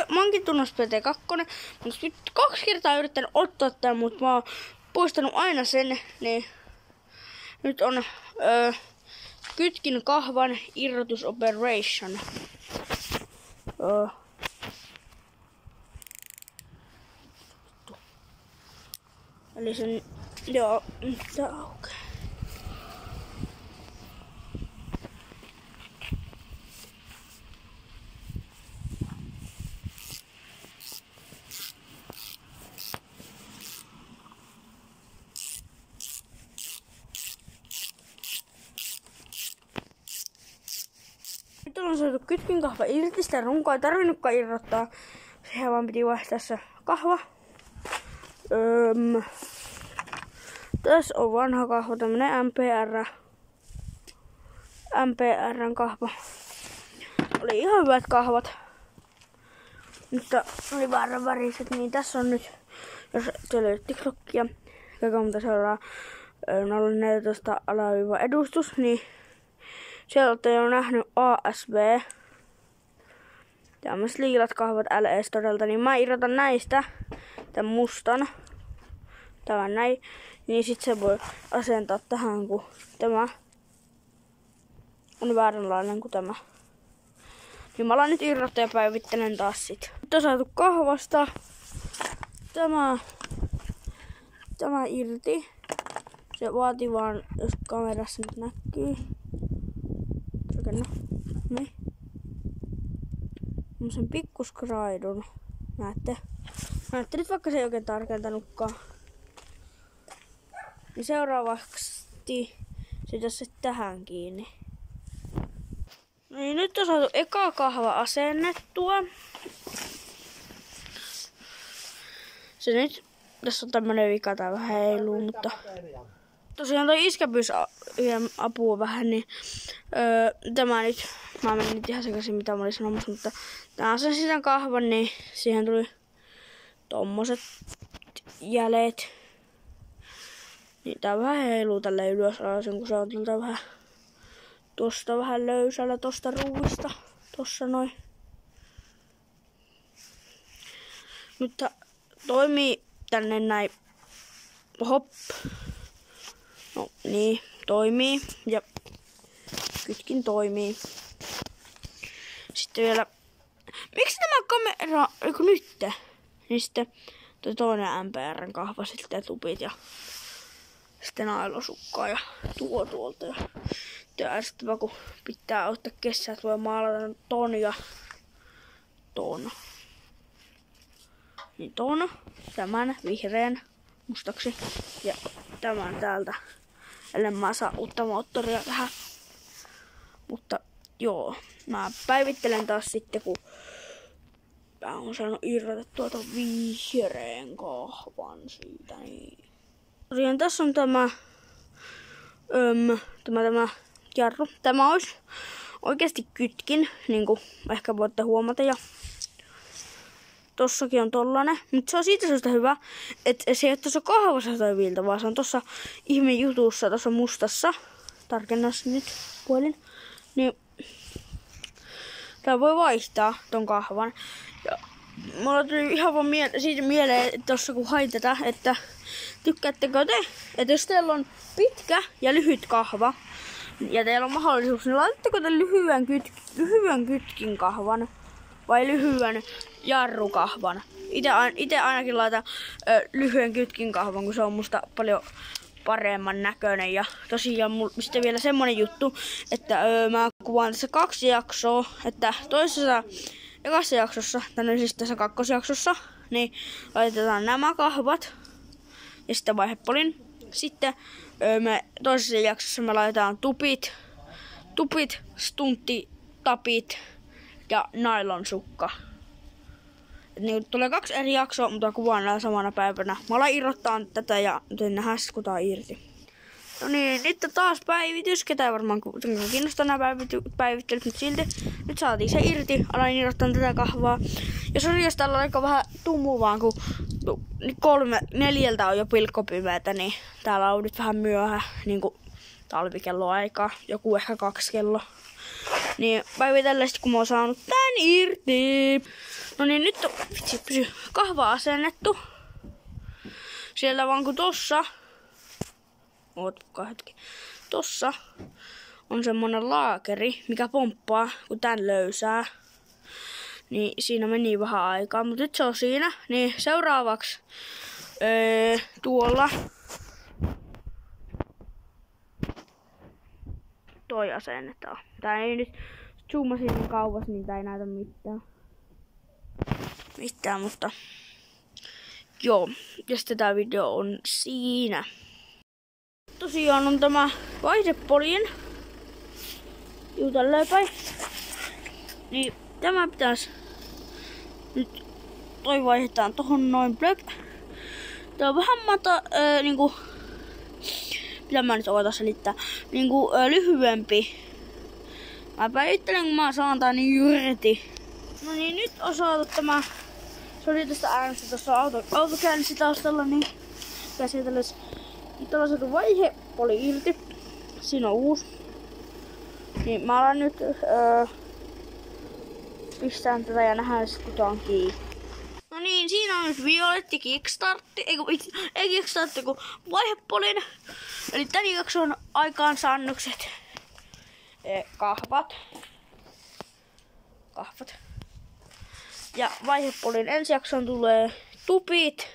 mä oonkin tunnossa PT2, mutta nyt 2 kertaa yrittänyt ottaa tämän, mutta mä oon poistanut aina sen, niin nyt on kytkin kahvan irrotusoperation. Eli sen, joo, tää aukeaa. Nyt on saatu kytkin kahva irti, sitä runkoa ei tarvinnutkaan irrottaa. Sehän vaan piti vaihtaa se kahva. Tässä on vanha kahva, tämmönen MPR:n kahva. Oli ihan hyvät kahvat. Mutta oli väärän väriset, niin tässä on nyt, jos teillä ei ole TikTokia, joka monta seuraa 014 -edustus, niin siellä olette jo nähnyt ASV. Tämmöiset liilat kahvat LS todelta, niin mä irrotan näistä tämän mustan. Tämän näin. Niin sit se voi asentaa tähän, kun tämä on vääränlainen kuin tämä. Niin mä alan nyt irrottaa ja päivittelen taas sit. Nyt on saatu kahvasta tämä irti. Se vaatii vaan, jos kamerassa nyt näkyy. Rakenna. Niin. Tämmösen pikkuskraidun. Näette? Näette nyt, vaikka se ei oikein tarkentanutkaan. Niin seuraavaksi sitä se tähän kiinni. Niin nyt on saatu eka kahva asennettua. Se nyt, tässä on tämmönen vika tää vähän heiluu, mutta tosiaan toi iskä pyysi apua vähän, niin tämä nyt, mä menin nyt ihan sekaisin mitä mä olin sanomassa, mutta tää asensin sen kahvan, niin siihen tuli tommoset jäljet. Niin tää vähän heiluu tälle ylösalaisin, kun se on tältä vähän tosta vähän löysällä tosta ruuvista. Tossa noin. Nyt toimii tänne näin. Hop. No niin, toimii. Ja kytkin toimii. Sitten vielä. Miksi tämä kamera, eiku nytte? Niin sitten toi toinen MPR:n kahva sitten tupit ja sitten nailosukkaa ja tuo tuolta. Ja ärsyttävää, kun pitää ottaa kesää, että voi maalata ton ja ton. Niin ton, tämän vihreän mustaksi ja tämän täältä. Ellei mä saa uutta moottoria tähän. Mutta joo, mä päivittelen taas sitten, kun mä oon saanut irrotettua ton vihreän kahvan siitä. Niin. Tosiaan tässä on tämä jarru. Tämä olisi oikeasti kytkin, niin kuin ehkä voitte huomata. Ja tossakin on tollanen. Mutta se on siitä syystä hyvä, että se ei ole tuossa kahvassa toi viiltä, vaan se on tuossa ihme jutussa, tuossa mustassa. Tarkennan nyt puolin. Niin tää voi vaihtaa ton kahvan. Ja mulla tuli ihan vaan siitä mieleen, että tossa kun hain tätä, että tykkäättekö te, että jos teillä on pitkä ja lyhyt kahva, ja teillä on mahdollisuus, niin laittatteko te lyhyen kytkin kahvan vai lyhyen jarrukahvan? Itse ainakin laitan lyhyen kytkin kahvan, kun se on musta paljon paremman näköinen. Ja tosiaan sitten vielä semmonen juttu, että mä kuvaan tässä 2 jaksoa, että ekassa jaksossa, tänne siis tässä kakkosjaksossa, niin laitetaan nämä kahvat ja sitten vaihepolin. Sitten me toisessa jaksossa me laitetaan tupit, stunttitapit ja nailonsukka. Niin tulee 2 eri jaksoa, mutta kuvaan nää samana päivänä. Mä alan irrottaa tätä ja nyt nähdään sit, kun tää on irti. No niin, nyt taas päivitys. Ketä ei varmaan kiinnostaa nämä päivittelyt, mutta silti. Nyt saatiin se irti. Aloin irrottaa tätä kahvaa. Ja sori, jos täällä on aika vähän tumuvaa, kun 3-4 on jo pilkkopimeätä, niin täällä on nyt vähän myöhä, niin kuin talvikelloaikaa. Joku ehkä 2 kello. Niin päivitellään sitten, kun mä oon saanut tän irti. No niin, nyt on kahva asennettu. Siellä vaan kun tossa, hetki, tossa on semmonen laakeri, mikä pomppaa, kun tän löysää. Niin siinä meni vähän aikaa, mutta nyt se on siinä. Niin seuraavaksi tuolla toi asennetaan. Tää ei nyt zoomasin niin kauas, niin tää ei näytä mitään, mutta joo. Ja sitten tää video on siinä. Tosiaan on tämä vaihdepoljin. Juu, tälleen päin. Niin tämä pitäis nyt toi vaihdetaan tohon noin blöp. Tää on vähän niinku mitä mä nyt otan selittää, niinku lyhyempi. Mä päivittelen, kun mä saan tää niin jyrti. No niin, nyt on saatu tämä. Se oli tästä äänestä tuossa autokäynnissä taustalla, niin käsitellessä. Nyt ollaan saatu vaihepoli irti. Siinä on uusi. Niin mä alan nyt pistään tätä ja nähdään sit, kun tää on kiinni. No niin, siinä on nyt violetti kickstartti, ei kickstartti, kun vaihepolin. Eli tän jakson aikaansaannokset. Kahvat. Ja vaihepolin ensi jakson tulee tupit,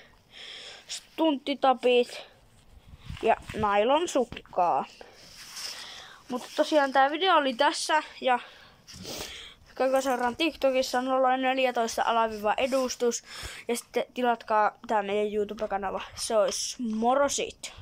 stunttitapit ja nailon sukkaa. Mutta tosiaan tää video oli tässä ja käykää seuraan TikTokissa 014-edustus ja sitten tilatkaa tää meidän YouTube-kanava. Se olisi morosit!